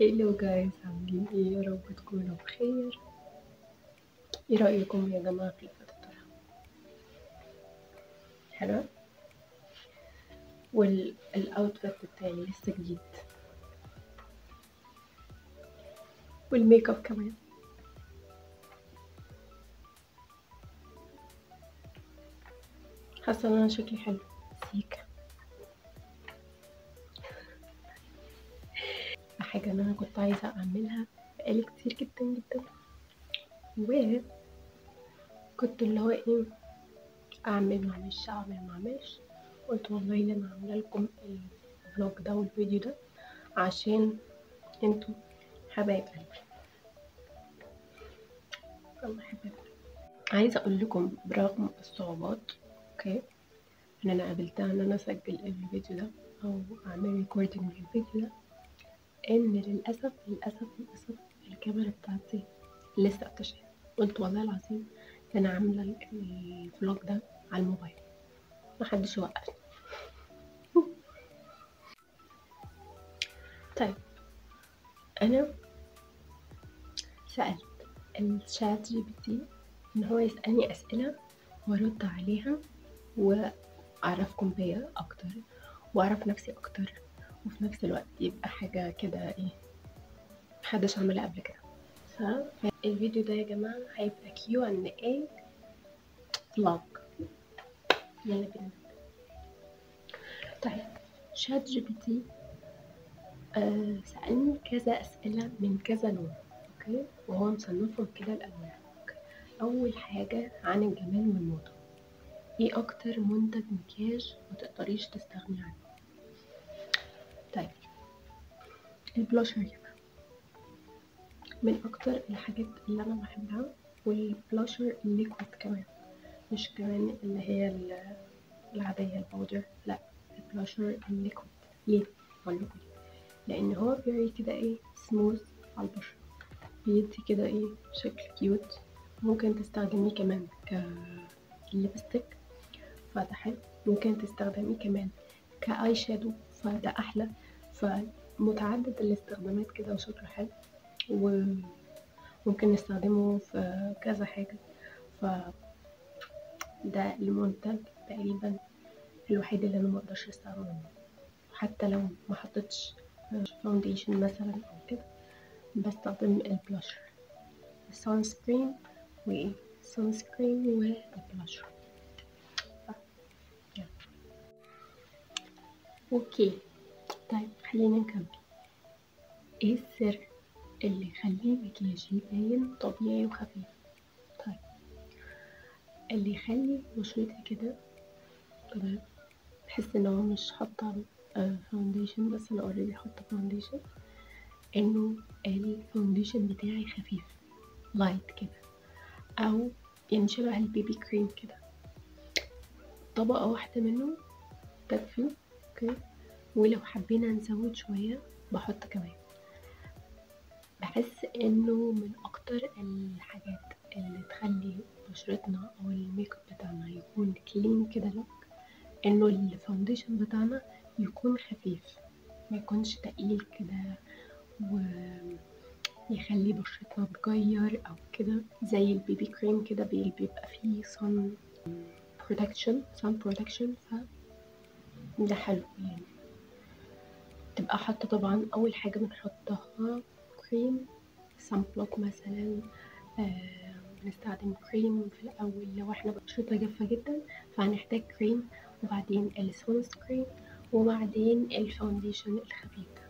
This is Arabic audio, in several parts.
هلو جايز، عاملين ايه؟ يا رب تكونوا بخير. ايه رأيكم يا جماعة في لفة الطرح؟ حلوة. والاوتفيت بتاعي لسه جديد، والميك اب كمان. حاسة ان انا شكلي حلو سيكا. حاجة انا كنت عايزة اعملها بقالي كتير جدا جدا، وكنت اللي هو ايه، اعمل معملش اعمل معملش. قلت والله اللي انا عاملة لكم الفلوج ده والفيديو ده عشان انتوا حبايب قلبي. الله حبايب. عايزة اقول لكم برغم الصعوبات، اوكي، ان انا قابلتها ان انا اسجل الفيديو ده او اعمل ريكوردنج للفيديو ده، ان للاسف الكاميرا بتاعتي لسه اكتشفت. قلت والله العظيم انا عامله الفلوج ده على الموبايل، محدش وقفني. طيب، انا سالت الشات جي بي تي ان هو يسالني اسئله وارد عليها، واعرفكم بيا اكتر واعرف نفسي اكتر، وفي نفس الوقت يبقى حاجه كده ايه محدش عملها قبل كده. فالفيديو ده يا جماعة هيبقى Q&A فلوج. يلا بينا. طيب، شات جي بي تي سألني كذا أسئلة من كذا لون، اوكي، وهو مصنفهم كده الألوان. أوكي. أول حاجة عن الجمال والموضة، ايه أكتر منتج مكياج متقدريش تستغني عنه؟ طيب، البلاشر يا جماعة من أكتر الحاجات اللي أنا بحبها، والبلاشر الليكويد كمان، مش كمان اللي هي العادية الباودر، لا، البلاشر الليكويد. ليه؟ هقول لكم ليه. لأن هو بيعي كده ايه سموث على البشرة، بيدي كده ايه شكل كيوت. ممكن تستخدميه كمان كليبستيك فده حلو، ممكن تستخدميه كمان كاي شادو فده أحلى. فمتعدد الاستخدامات كده وشكله حلو، وممكن نستخدمه في كذا حاجة. فده المنتج تقريبا الوحيد اللي انا مقدرش استغنى، حتى لو ما حطيتش فاونديشن مثلا او كده بستخدم البلاشر، السان سكرين والسان سكرين والبلاشر. اوكي، طيب خلينا نكمل. ايه السر اللي يخلي مكياجي باين طبيعي وخفيف؟ طيب، اللي يخلي بشرتي كده تمام، بحس ان هو مش حاطه فاونديشن، بس انا اوريدي حاطه فاونديشن، انه الفاونديشن بتاعي خفيف لايت كده، او يعني شبه البيبي كريم كده، طبقة واحدة منه تكفي. اوكي، ولو حبينا نزود شوية بحط كمان. بحس انه من اكتر الحاجات اللي تخلي بشرتنا او الميك اب بتاعنا يكون كلين كده لوك، انه الفاونديشن بتاعنا يكون خفيف، ما يكونش تقيل كده ويخلي بشرتنا تغير او كده، زي البيبي كريم كده بيبقى فيه sun protection. ده حلو يعني. تبقى حاطة طبعا أول حاجة بنحطها كريم سان بلوك مثلا. بنستخدم كريم في الأول لو احنا بشرتنا جافة جدا، فهنحتاج كريم، وبعدين السون سكرين، وبعدين الفاونديشن الخفيف ده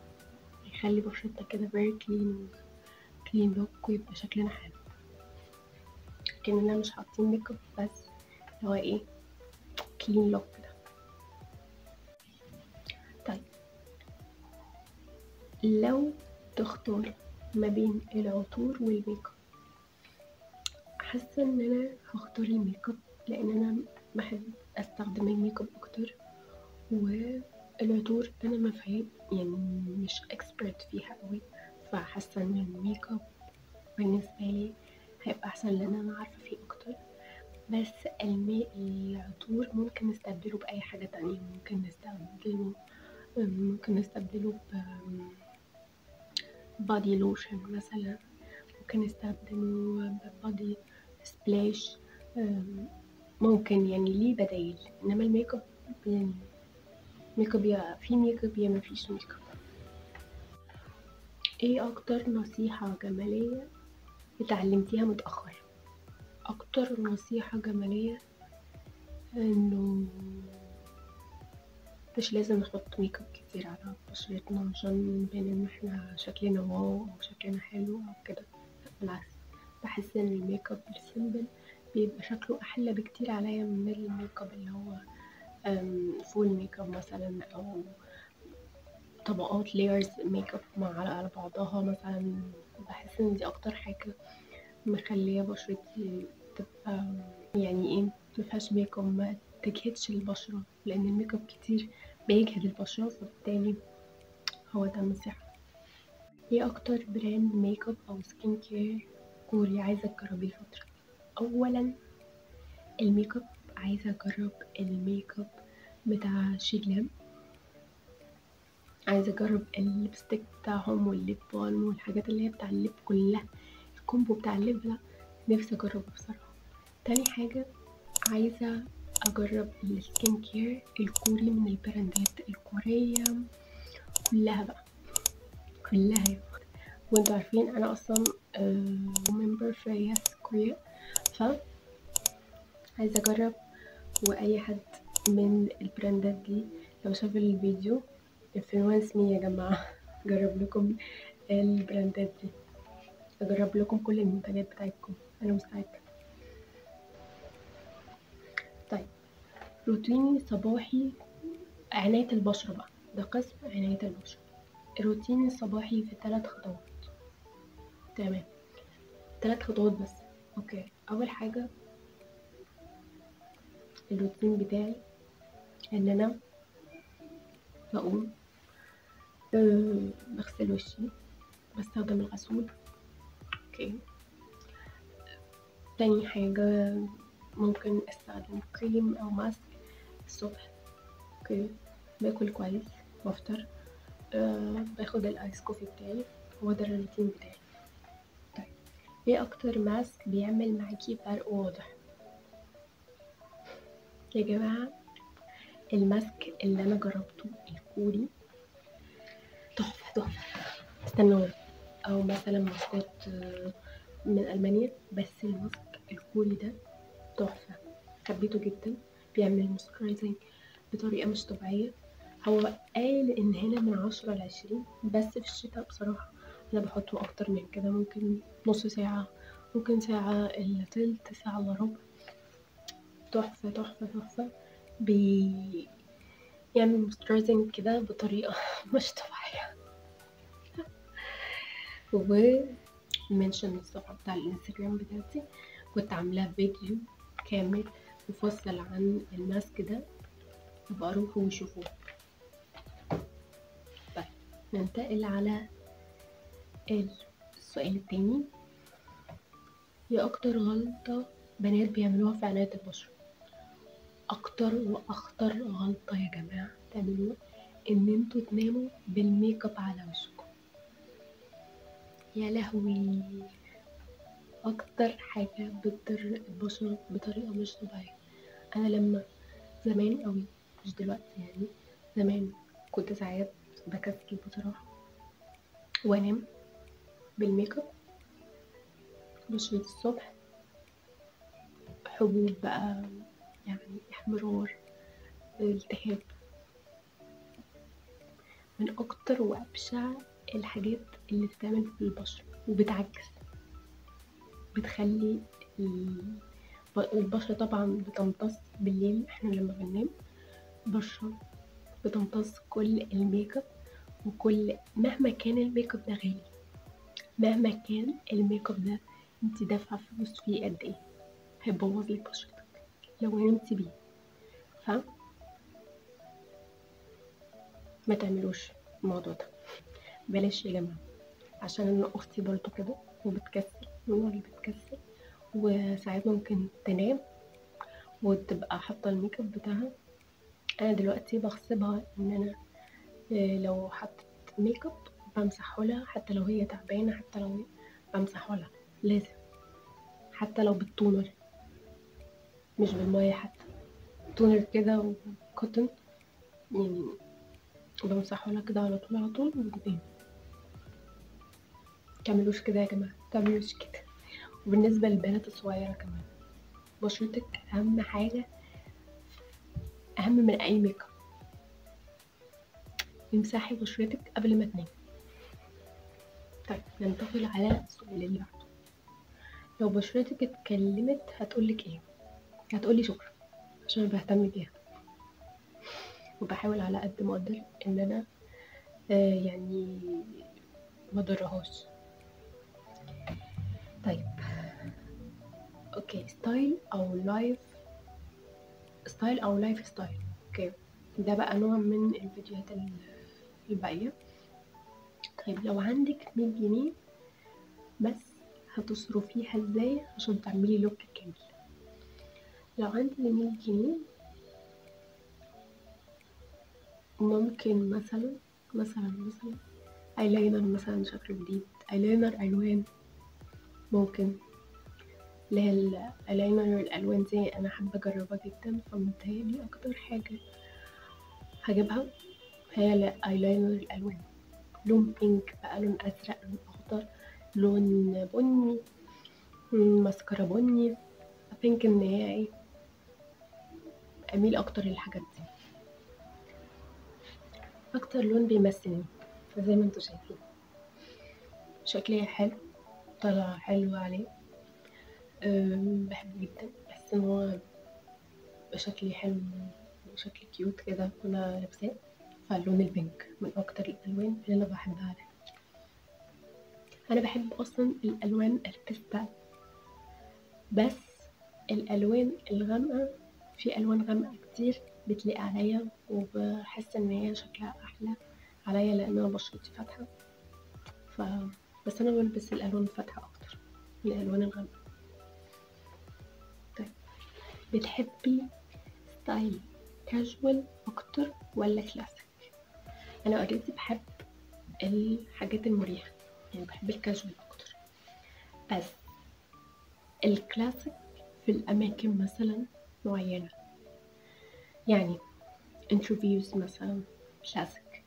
يخلي بشرتنا كده very clean look، ويبقى شكلنا حلو كأننا مش حاطين ميك اب، بس اللي هو ايه clean look كده. طيب، لو تختار ما بين العطور والميك اب، حاسه ان انا هختار الميك اب، لان انا بحب استخدم الميك اب اكتر، والعطور انا ما فاهم يعني مش اكسبرت فيها قوي، فحاسه ان الميك اب بالنسبه لي هيبقى احسن لان انا عارفه فيه اكتر. بس العطور ممكن نستبدله باي حاجه تانية، ممكن نستبدله بادي لوشن مثلا، ممكن نستخدمه بادي سبلاش. ممكن يعني ليه بدايل. انما الميك اب يعني ميك اب يا في ميك اب يا مفيش ميك اب. ايه اكتر نصيحة جمالية اتعلمتيها متأخر؟ اكتر نصيحة جمالية انه مش لازم نحط ميك اب كتير على بشرتنا عشان نبان ان احنا شكلنا واو او شكلنا حلو او كده. لا، بالعكس، بحس ان الميك اب السيمبل بيبقى شكله احلى بكتير عليا من الميك اب اللي هو فول ميك اب مثلا، او طبقات layers ميك اب على بعضها مثلا. بحس ان دي اكتر حاجة مخلية بشرتي تبقى يعني ايه مفيهاش ميك اب، ما تجهدش البشرة، لان الميك اب كتير بيجهد البشرة، فبالتالي هو ده النصيحة. ايه اكتر براند ميك اب او سكين كير كوري عايزة تجربيه الفترة دي؟ اولا الميك اب، عايزة اجرب الميك اب بتاع شيجلام، عايزة اجرب الليبستيك بتاعهم والليب بالم والحاجات اللي هي بتاع الليب كلها، الكومبو بتاع الليب ده نفسي اجربه بصراحة. تاني حاجة عايزة اجرب السكين كير الكوري من البراندات الكورية كلها بقى، كلها يا اختي. وانتوا عارفين انا اصلا ممبر في ياس كوريا، ف عايزة اجرب. واي حد من البراندات دي لو شاف الفيديو influence me يا جماعة اجرب لكم البراندات دي، اجرب لكم كل المنتجات بتاعتكم، انا مستعدة. طيب، روتيني صباحي، عناية البشرة بقى، ده قسم عناية البشرة. الروتين الصباحي في 3 خطوات. تمام، 3 خطوات بس. اوكي، اول حاجة الروتين بتاعي ان انا بقوم بغسل وشي، بستخدم الغسول. اوكي، تاني حاجة ممكن استخدم كريم او ماسك الصبح. اوكي، باكل كويس وافطر، باخد الايس كوفي بتاعي، هو ده الروتين بتاعي. طيب، ايه اكتر ماسك بيعمل معاكي فرق واضح؟ يا جماعة الماسك اللي انا جربته الكوري تحفة تحفة، استنوا. او مثلا ماسكات من المانيا، بس الماسك الكوري ده تحفة، حبيته جدا. بيعمل مويسترايزنج بطريقة مش طبيعية. هو قال ان هنا من 10 ل20، بس في الشتاء بصراحة انا بحطه اكتر من كده، ممكن نص ساعة، ممكن ساعة الا تلت، ساعة الا ربع. تحفة تحفة تحفة، بيعمل مويسترايزنج كده بطريقة مش طبيعية. ومنشن الصفحة بتاع الانستجرام بتاعتي، كنت عاملاه فيديو كامل مفصل عن الماسك ده، يبقى روحوا وشوفوه. طيب، ننتقل على السؤال التاني. هي اكتر غلطة بنات بيعملوها في عناية البشرة؟ اكتر واخطر غلطة يا جماعة تعملوها ان انتوا تناموا بالميك اب على وشكم. يا لهوي، اكتر حاجة بتضر البشرة بطريقة مش طبيعية. انا لما زمان قوي، مش دلوقتي يعني، زمان كنت ساعات بكسل بصراحة وانام بالميك اب، بشرة الصبح حبوب بقى، يعني احمرار، التهاب. من اكتر وابشع الحاجات اللي بتتعمل في البشرة وبتعكس، بتخلي البشرة طبعا بتمتص بالليل، احنا لما بننام البشرة بتمتص كل الميك اب، وكل مهما كان الميك اب ده غالي، مهما كان الميك اب ده انت دافعة فلوس فيه قد ايه، هيبوظ لك بشرتك لو نمتي بيه. فما تعملوش الموضوع ده، بلاش يا جماعة. عشان انا اختي برضو كده وبتكسل، من النوع اللي بتكسل، وساعات ممكن تنام وتبقى حاطة الميك اب بتاعها. انا دلوقتي بغصبها ان انا لو حطت ميك اب بمسحه لها، حتى لو هي تعبانة، حتى لو بمسحه لها لازم، حتى لو بالتونر مش بالمية، حتى تونر كده وكوتن يعني، بمسحه لها كده على طول على طول وبتنام. متعملوش كده يا جماعة، متعملوش كده. وبالنسبة للبنات الصغيرة كمان، بشرتك أهم حاجة، أهم من أي ميك اب. امسحي بشرتك قبل ما تنامي. طيب ننتقل على السؤال اللي بعده. لو بشرتك اتكلمت هتقولك ايه؟ هتقولي شكرا، عشان أنا بهتم بيها وبحاول على قد ما اقدر ان انا يعني ما ضرهاش. طيب اوكي، ستايل او لايف ستايل. اوكي، ده بقى نوع من الفيديوهات الباقية. طيب لو عندك 100 جنيه بس، هتصرفيها ازاي عشان تعملي لوك كامل؟ لو عندي 100 جنيه ممكن مثلا ايلاينر مثلا شكله جديد، ايلاينر الوان، ممكن اللي هي الايلاينر الالوان دي انا حابه اجربها جدا، فمتهيألي اكتر حاجه هجيبها هي الايلاينر الالوان، لون بينك بقى، لون ازرق، لون اخضر، لون بني، ماسكارا بني، بينك النهائي، اميل اكتر للحاجات دي، اكتر لون بيمثلني زي ما انتوا شايفين. شكلي حلو، طلع حلو عليه، بحبه جدا، بحس ان هو شكلي حلو وشكلي كيوت كده وانا لابساه. فاللون البينك من اكتر الالوان اللي انا بحبها عليه. انا بحب اصلا الالوان البيستال، بس الالوان الغامقه، في الوان غامقه كتير بتليق عليا وبحس ان هي شكلها احلى عليا لان انا بشرتي فاتحه. ف بس انا بلبس الالوان الفاتحه اكتر من الالوان الغامقه. طيب بتحبي ستايل كاجوال اكتر ولا كلاسيك؟ انا اوريدي بحب الحاجات المريحه، يعني بحب الكاجوال اكتر، بس الكلاسيك في الاماكن مثلا معينه، يعني انترفيوز مثلا كلاسيك،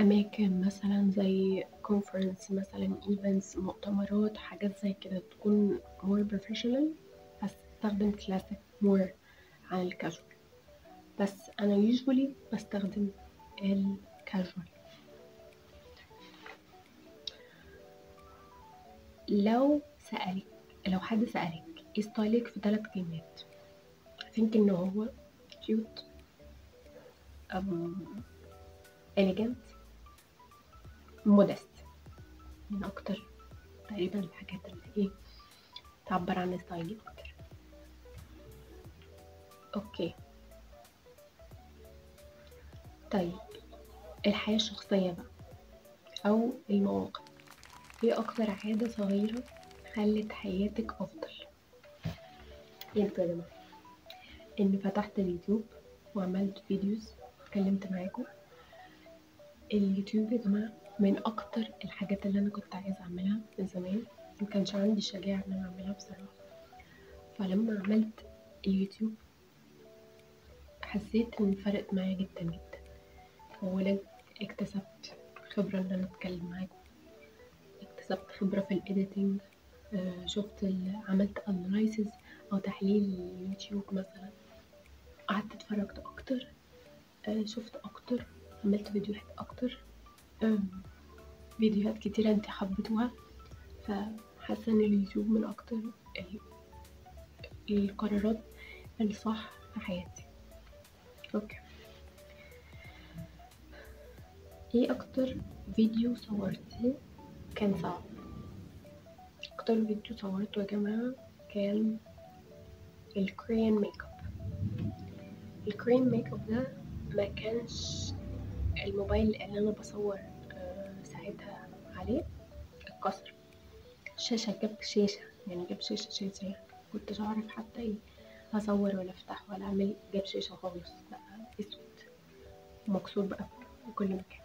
اماكن مثلا زي كونفرنس مثلا، ايفنتس، مؤتمرات، حاجات زي كده تكون more professional، هستخدم كلاسيك more عن الكاجوال. بس انا usually بستخدم الكاجوال. لو حد سألك ايه ستايلك في 3 كلمات، think ان هو cute، elegant، modest، من اكتر تقريبا الحاجات اللي ايه تعبر عن ستايلي اكتر. اوكي طيب الحياة الشخصية بقى او المواقف، ايه اكتر عادة صغيرة خلت حياتك افضل؟ انتوا يا جماعة، اني فتحت اليوتيوب وعملت فيديوز اتكلمت معاكم. اليوتيوب يا جماعة من اكتر الحاجات اللي انا كنت عايزة اعملها من زمان، مكانش عندي الشجاعة ان انا اعملها بصراحة. فلما عملت اليوتيوب حسيت ان فرقت معايا جدا جدا. اولا اكتسبت خبرة ان انا اتكلم معاكم، اكتسبت خبرة في الايديتنج، عملت انالايسز او تحليل اليوتيوب مثلا، قعدت اتفرجت اكتر، شفت اكتر، عملت فيديوهات اكتر، فيديوهات كتيرة انت حبيتوها. فحاسة ان اليوتيوب من اكتر القرارات الصح في حياتي. اوكي، ايه اكتر فيديو صورتيه كان صعب؟ اكتر فيديو صورته يا جماعة كان الكوريان ميك اب. الكوريان ميك اب ده ما كانش الموبايل اللي انا بصور ساعتها عليه اتكسر، الشاشة جاب شاشة، كنتش اعرف حتى ايه هصور ولا افتح ولا اعمل، جاب شاشة خالص بقى اسود مكسور بقى وكل مكان.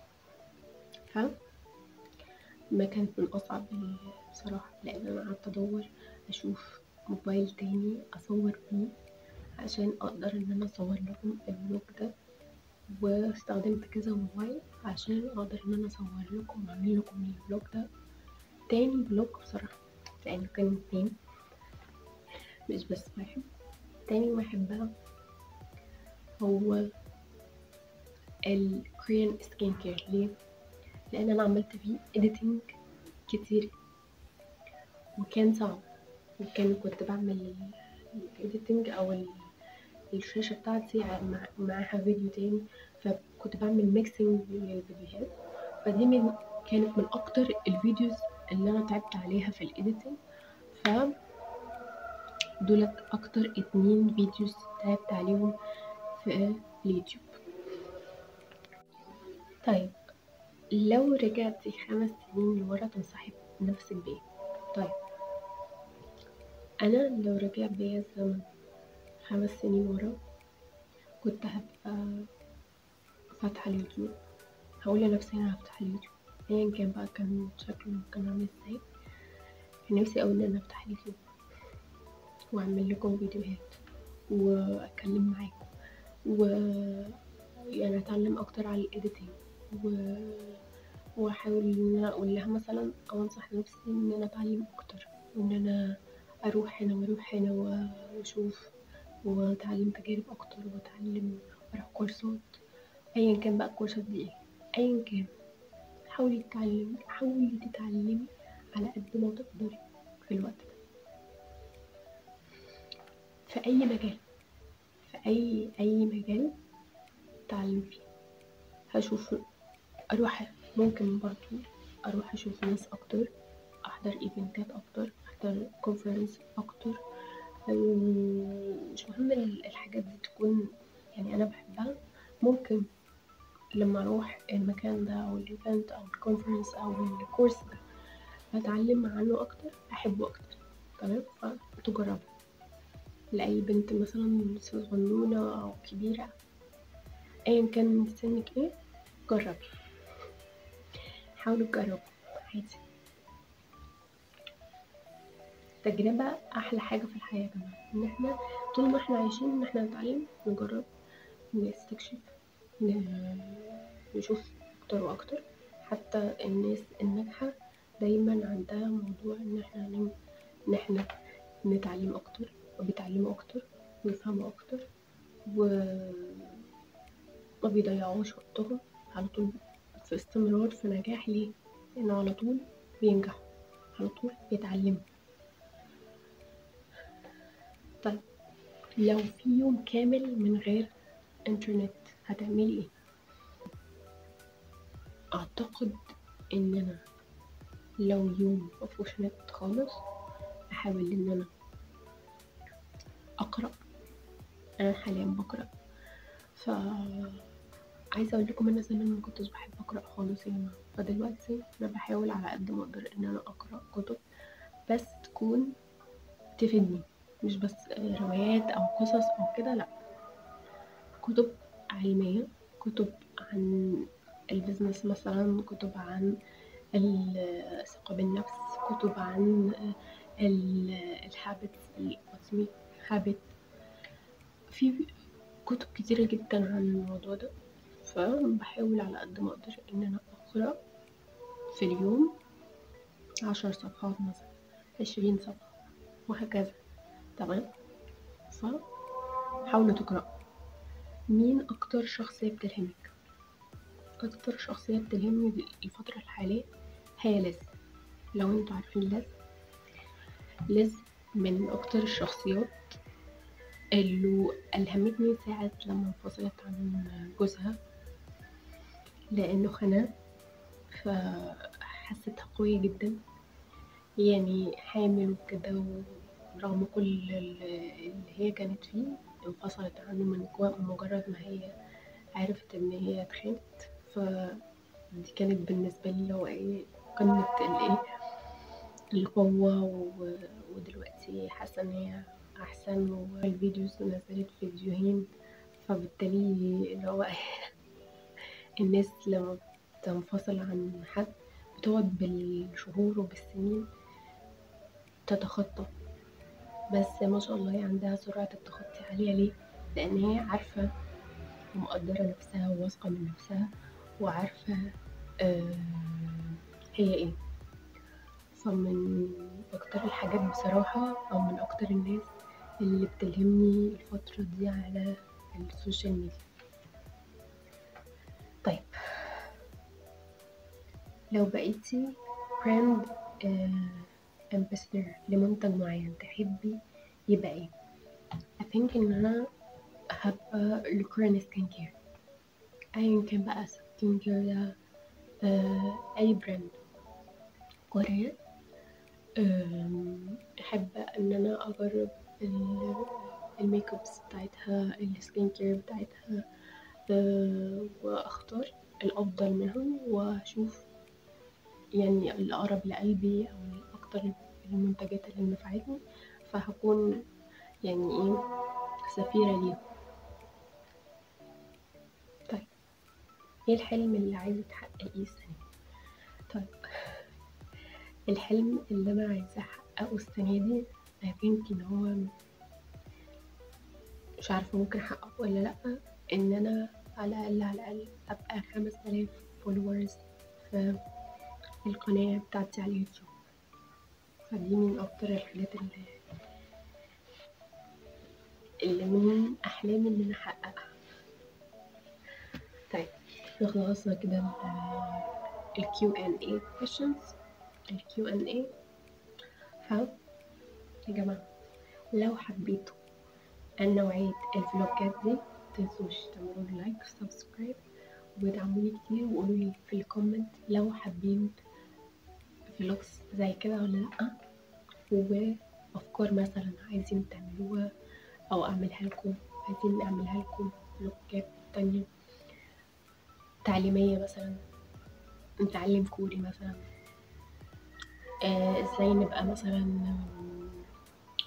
فما كانت من أصعب بصراحة، لأن أنا قعدت أدور أشوف موبايل تاني أصور بيه عشان أقدر إن أنا أصور لكم الفلوج ده، واستخدمت كذا موبايل عشان أقدر إن أنا أصور لكم وأعمل لكم الفلوج ده. تاني فلوج بصراحة، يعني كان 2 مش بس واحد. تاني واحد بقى هو الكوريان سكين كير. ليه؟ لأن أنا عملت فيه editing كتير وكان صعب، كنت بعمل الايديتنج أو الشاشة بتاعتي معاها فيديو تاني، فكنت بعمل ميكسينج للفيديوهات. فدي كانت من أكتر الفيديوز اللي أنا تعبت عليها في الايديتنج. دولت أكتر 2 فيديوز تعبت عليهم في اليوتيوب. طيب لو رجعتي 5 سنين لورا تنصحي نفسك بإيه؟ طيب أنا لو رجع بيا الزمن 5 سنين ورا كنت هبقى فاتحة اليوتيوب. هقول لنفسي أنا هفتح اليوتيوب أيا كان بقى كان شكله كان عامل ازاي. كان نفسي أوي إن أنا أفتح اليوتيوب وأعمل لكم فيديوهات وأتكلم معاكم يعني أتعلم أكتر على الإيديتنج وأحاول إن أنا أقول لها مثلا أو أنصح نفسي إن أنا أتعلم أكتر، وإن أنا أروح هنا وأروح هنا وأشوف وأتعلم تجارب أكتر وأتعلم وأروح كورسات أيا كان بقى الكورسات دي إيه. أيا كان حاولي تتعلمي على قد ما تقدري في الوقت ده، في أي مجال، في أي مجال تعلم فيه. هشوف ممكن برضو أروح أشوف ناس أكتر، أحضر إيفنتات أكتر، أحضر كونفرنس أكتر. مش مهم الحاجات دي تكون يعني أنا بحبها. ممكن لما أروح المكان ده أو الإيفنت أو الكونفرنس أو الكورس ده أتعلم عنه أكتر، أحبه أكتر. تمام، فتجربوا لأي بنت مثلا صغنونة أو كبيرة أيا كان سنك إيه، جربي، حاولوا تجربوا عادي. التجربة أحلى حاجة في الحياة يا جماعة، إن احنا طول ما احنا عايشين إن احنا نتعلم، نجرب، نستكشف، نشوف أكتر وأكتر. حتى الناس الناجحة دايما عندها موضوع إن احنا نتعلم أكتر وبيتعلموا أكتر ويفهموا أكتر وما بيضيعوش وقتهم، على طول في استمرار في نجاح. ليه؟ لأنه على طول بينجحوا، على طول بيتعلموا. طيب لو في يوم كامل من غير انترنت هتعملي ايه؟ اعتقد ان انا لو يوم مفيهوش نت خالص احاول ان انا اقرا. انا حاليا بقرا، ف عايزه اقول لكم انا زمان ما كنتش بحب اقرا خالص يا جماعه، فدلوقتي انا بحاول على قد ما اقدر ان انا اقرا كتب بس تكون تفيدني، مش بس روايات او قصص او كده، لا، كتب علميه، كتب عن البيزنس مثلا، كتب عن الثقة بالنفس، كتب عن الهابتس، الأوتوميك هابت. في كتب كتيرة جدا عن الموضوع ده، فبحاول على قد ما أقدر إن أنا أقرأ في اليوم 10 صفحات مثلا، 20 صفحة وهكذا. تمام، فحاولوا تقرأوا. مين أكتر شخصية بتلهمك؟ أكتر شخصية بتلهمني الفترة الحالية هي ليز. لو انتوا عارفين ليز من أكتر الشخصيات اللي ألهمتني ساعة لما انفصلت عن جوزها لأنه خانها، فحسيتها قوية جدا، يعني حامل وكده، ورغم كل اللي هي كانت فيه انفصلت عنه من مجرد ما هي عرفت ان هي اتخانت. فدي كانت بالنسبة لي هو ايه، قمة الايه، القوة. ودلوقتي حاسة ان هي احسن، والفيديوز نزلت فيديوهين، فبالتالي اللي هو الناس لما بتنفصل عن حد بتقعد بالشهور وبالسنين تتخطى، بس ما شاء الله هي عندها سرعة التخطي عالية. ليه؟ لأن هي عارفة ومقدرة نفسها وواثقة من نفسها وعارفة آه هي ايه. فمن أكتر الحاجات بصراحة، أو من أكتر الناس اللي بتلهمني الفترة دي على السوشيال ميديا. طيب، لو بقيتي براند امباسادور لمنتج معين تحبي يبقى ايه؟ I think ان انا هبقى لوكران سكين كير، ايا كان بقى سكين كير ده اي براند كوريا. احب ان انا اجرب الميك ابس بتاعتها، السكين كير بتاعتها، واختار الافضل منهم واشوف يعني الأقرب لقلبي أو الأكتر المنتجات اللي نفعتني، فهكون يعني ايه سفيرة ليه. طيب، ايه الحلم اللي عايزة تحققيه السنة دي؟ طيب، الحلم اللي أنا عايزة أحققه السنة دي I think إن هو مش عارفة ممكن أحققه ولا لأ، إن أنا على الأقل أبقى 5000 فولورز في القناة بتاعتي على اليوتيوب. فدي من أكتر الحاجات اللي من أحلامي إن أنا أحققها. طيب، خلصنا كده ال Q&A questions، ال Q&A. يا جماعة، لو حبيتوا نوعية الفلوجات دي متنسوش تعملوا لايك وسبسكرايب ودعموني كتير، وقولولي في الكومنت لو حابين فلوجز زي كده ولا لأ، وأفكار مثلا عايزين تعملوها أو أعملها لكم، عايزين نعملها لكم فلوجات تانية تعليمية، مثلا نتعلم كوري مثلا، ازاي نبقى مثلا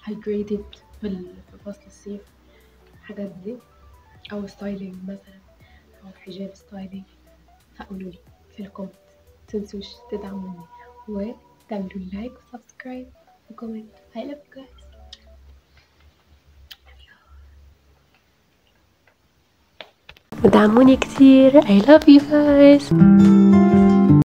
hydrated في فصل الصيف، الحاجات دي، او ستايلينج مثلا، او حجاب ستايلينج. فقولولي في الكومنت، متنسوش تدعموني وتعملوا لايك وسبسكرايب وكومنت. I love you guys. ودعموني كتير. I love you guys.